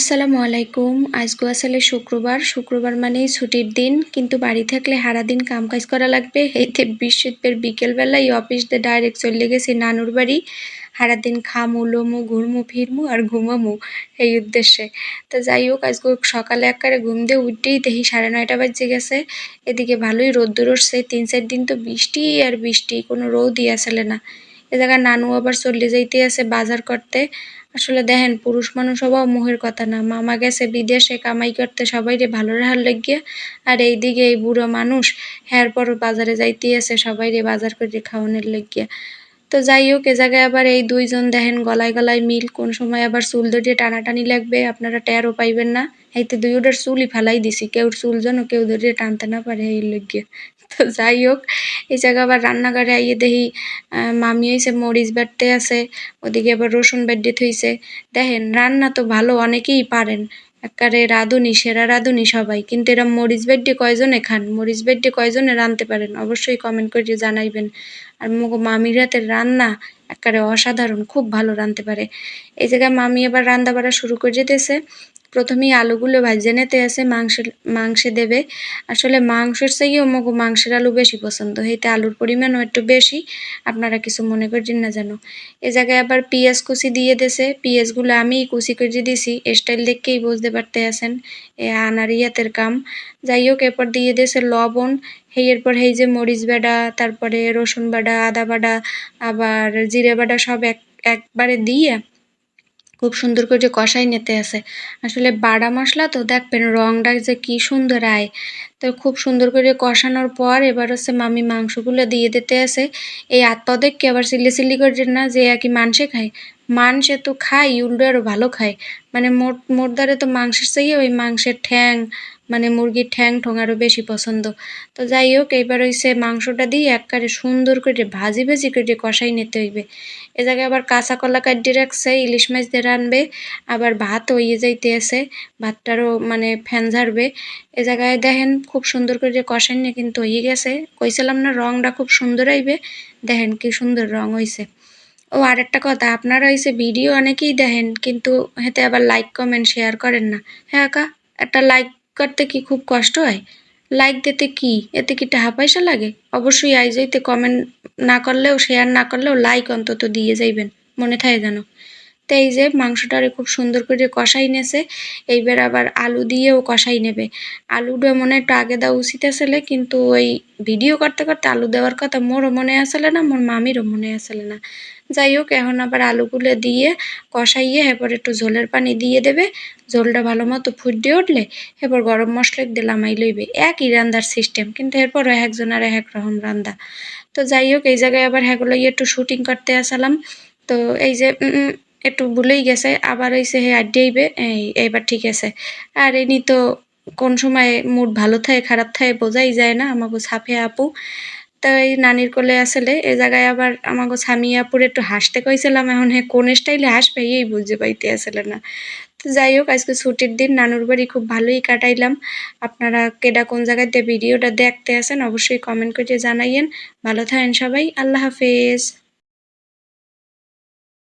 আসসালামু আলাইকুম। আজকে আসলে শুক্রবার মানেই ছুটির দিন। কিন্তু বাড়ি থাকলে সারাদিন কাম-কাজ করা লাগবে। এইতে বৃহস্পতিবার বিকেলবেলায় অফিস দিয়ে ডাইরেক্ট চলে গেছি নানুর বাড়ি। সারাদিন খামু, লমু, ঘুরমু, ফিরমু আর ঘুমামু এই উদ্দেশ্যে। তো যাই হোক আজকে সকালে এক্কারে ঘুম দিয়ে উঠতেই দেখি 9:30 বাজে গেছে। এদিকে ভালোই রোদ্দুর উঠছে। 3-4 দিন তো বৃষ্টি আর বৃষ্টি, কোনো রোদই আসলে না। এ জায়গায় নানু আবার চলে যাইতে আছে বাজার করতে। আসলে দেখেন পুরুষ মানুষ হওয়াও মুখের কথা না। মামা গেছে বিদেশে কামাই করতে সবাইরে ভালো রাখার লাগিয়া, আর এইদিকে এই বুড়ো মানুষ হ্যার পর বাজারে যাইতে আছে সবাইরে বাজার করে খাওয়ানোর লাগিয়া। তো যাই হোক এ জায়গায় আবার এই দুইজন দেখেন গলায় গলায় মিল, কোন সময় আবার চুল ধরিয়ে টানাটানি লাগবে আপনারা টেরও পাইবেন না। এইতে দুইটার চুলই ফেলাই দিছি, কেউর চুল যেন কেউ ধরিয়ে টানতে না পারে এই লাগিয়া। তো যাই হোক এই জায়গা আবার রান্নাঘরে আইয়ে দেখি মামি হইছে মরিচ বাটতে আছে, ওদিকে আবার রসুন বেটে থইছে। দেখেন রান্না তো ভালো অনেকেই পারেন, এক্কারে রাঁধুনি, সেরা রাঁধুনি সবাই, কিন্তু এরা মরিচ বেটে কয়জনে খান, মরিচ বেটে কয়জনে রাঁধতে পারেন অবশ্যই কমেন্ট করে জানাইবেন। আর মগো মামির হাতের রান্না এক্কারে অসাধারণ, খুব ভালো রাঁধতে পারে। এই জায়গায় মামি আবার রান্না বাড়া শুরু করে দিতেছে। প্রথমেই আলুগুলো ভাইজে নিতে আছে, মাংসে দেবে। আসলে মাংসের চেয়েও মগো মাংসের আলু বেশি পছন্দ, হইতে আলুর পরিমাণও একটু বেশি, আপনারা কিছু মনে করছেন না যেন। এ জায়গায় আবার পেঁয়াজ কুচি দিয়ে দিয়েছে, পেঁয়াজগুলো আমিই কুচি করে দিছি, স্টাইল দেখেই বুঝতে পারতে আছেন এ আনার ইয়াতের কাম। যাই হোক এরপর দিয়ে দিয়েছে লবণ, এরপর এই যে মরিচ বাটা, তারপরে রসুন বাটা, আদা বাটা, আবার জিরে বাটা সব একবারে দিয়ে খুব সুন্দর করে কষাই নিতে আছে। আসলে বাটা মশলা তো দেখবেন রংটা যে কি সুন্দর আয়। তো খুব সুন্দর করে কষানোর পর এবার হচ্ছে মামি মাংসগুলো দিয়ে দিতে আছে। এই আত্মদেরকে আবার চিল্লি করছেন না যে একই মাংসে খায়, মাংসে তো খাই উল্টো আরো ভালো খায়। মানে মোট দ্বারে তো মাংসের চেয়ে ওই মাংসের ঠ্যাং, মানে মুরগির ঠ্যাং ঠোং আরো বেশি পছন্দ। তো যাই হোক এইবার হইছে মাংসটা দিয়ে একবারে সুন্দর করে ভাজি করে কষাই নিতে হইবে। এ জায়গায় আবার কাঁচা কলা কাটি রাখছে, ইলিশ মাছ দিয়ে রানবে। আবার ভাত হইয়ে যাইতে আছে, ভাতটারও মানে ফ্যান ঝাড়বে। এ জায়গায় দেখেন খুব সুন্দর করে কষাই নিয়ে কিন্তু হয়ে গেছে। কইছিলাম না রংটা খুব সুন্দর আইবে, দেখেন কি সুন্দর রং হইছে। ও আরেকটা কথা, আপনারা হইছে ভিডিও অনেকেই দেখেন কিন্তু হেতে আবার লাইক কমেন্ট শেয়ার করেন না। হ্যাঁ আকা, একটা লাইক করতে কি খুব কষ্ট হয়? লাইক দিতে কি এতে কি টাকা পয়সা লাগে? অবশ্যই আইজইতে কমেন্ট না করলেও শেয়ার না করলেও লাইক অন্তত দিয়ে যাইবেন, মনে থাকে যেন। তো এই যে মাংসটারে খুব সুন্দর করে কষাই নেছে, এইবার আবার আলু দিয়েও কষাই নেবে। আলুটা মনে একটু আগে দেওয়া উচিত আসলে, কিন্তু ওই ভিডিও করতে করতে আলু দেওয়ার কথা মোরও মনে আসলে না, মোর মামিরও মনে আসলে না। যাই হোক এখন আবার আলুগুলো দিয়ে কষাইয়ে এরপর একটু ঝোলের পানি দিয়ে দেবে। ঝোলটা ভালো মতো ফুটে উঠলে এরপর গরম মশলা দিয়ে লামাই লইবে। একই রান্দার সিস্টেম, কিন্তু এরপরও একজনের এক রকম রান্দা। তো যাই হোক এই জায়গায় আবার হ্যাগুলো একটু শুটিং করতে আসালাম। তো এই যে একটু ভুলেই গেছে, আবার হইছে হে আড্ডাইবে, এইবার ঠিক আছে। আর এনি তো কোন সময় মুড ভালো থাকে খারাপ থাকে বোঝাই যায় না, আমাকে ছাপে আপু। তো এই নানির কোলে আসলে এ জায়গায় আবার আমাকে স্বামী আপুর একটু হাসতে কইছিলাম, এখন হে কোন স্টাইলে হাসবে এই বুঝতে পাইতে আসলে না। তো যাই হোক আজকে ছুটির দিন নানুর বাড়ি খুব ভালোই কাটাইলাম। আপনারা কেডা কোন জায়গাতে ভিডিওটা দেখতে আছেন অবশ্যই কমেন্ট করে জানাইয়েন। ভালো থাকেন সবাই, আল্লাহ হাফেজ।